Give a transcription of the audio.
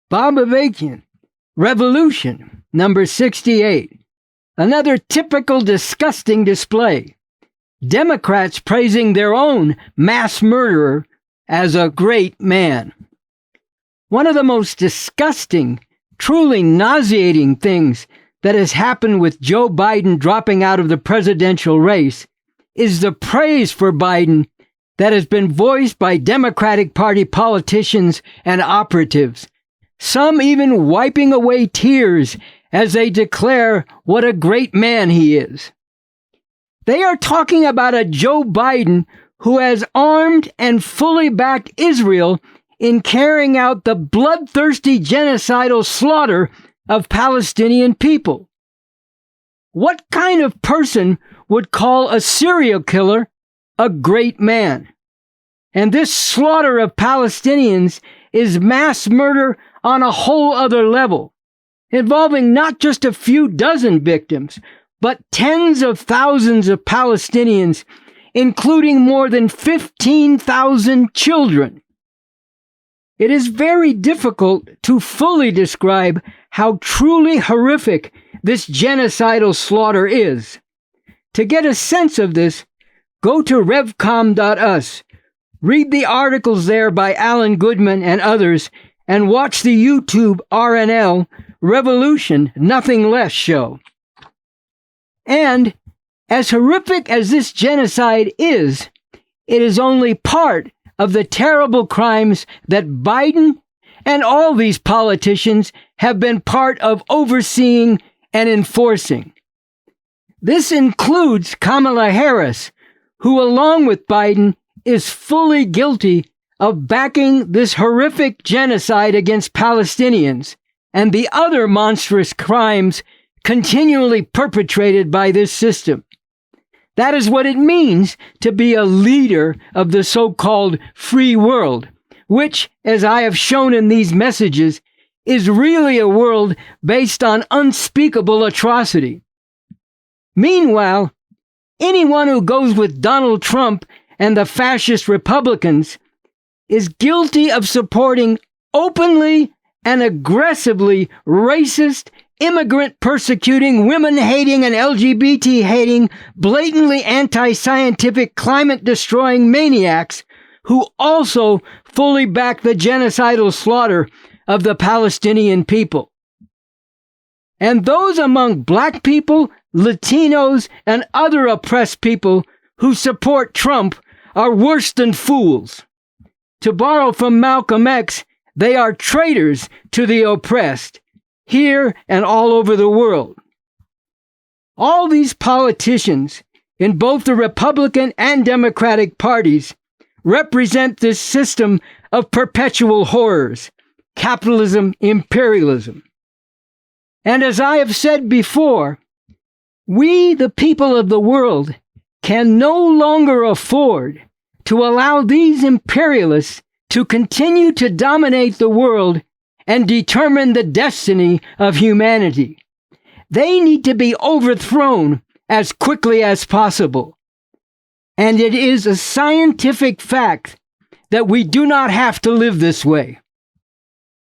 Bob Avakian, Revolution, number 68. Another typical disgusting display. Democrats praising their own mass murderer as a great man. One of the most disgusting, truly nauseating things that has happened with Joe Biden dropping out of the presidential race is the praise for Biden that has been voiced by Democratic Party politicians and operatives, some even wiping away tears as they declare what a great man he is. They are talking about a Joe Biden who has armed and fully backed Israel in carrying out the bloodthirsty genocidal slaughter of Palestinian people. What kind of person would call a serial killer a great man? And this slaughter of Palestinians is mass murder on a whole other level, involving not just a few dozen victims, but tens of thousands of Palestinians, including more than 15,000 children. It is very difficult to fully describe how truly horrific this genocidal slaughter is. To get a sense of this, go to revcom.us, read the articles there by Alan Goodman and others, and watch the YouTube RNL Revolution Nothing Less show. And as horrific as this genocide is, it is only part of the terrible crimes that Biden and all these politicians have been part of overseeing and enforcing. This includes Kamala Harris, who along with Biden is fully guilty of backing this horrific genocide against Palestinians and the other monstrous crimes continually perpetrated by this system. That is what it means to be a leader of the so-called free world, which, as I have shown in these messages, is really a world based on unspeakable atrocity. Meanwhile, anyone who goes with Donald Trump and the fascist Republicans is guilty of supporting openly and aggressively racist, immigrant-persecuting, women-hating, and LGBT-hating, blatantly anti-scientific, climate-destroying maniacs who also fully back the genocidal slaughter of the Palestinian people. And those among black people, Latinos, and other oppressed people who support Trump are worse than fools. To borrow from Malcolm X, they are traitors to the oppressed, here and all over the world. All these politicians in both the Republican and Democratic parties represent this system of perpetual horrors, capitalism, imperialism. And as I have said before, we, the people of the world, can no longer afford to allow these imperialists to continue to dominate the world and determine the destiny of humanity. They need to be overthrown as quickly as possible. And it is a scientific fact that we do not have to live this way.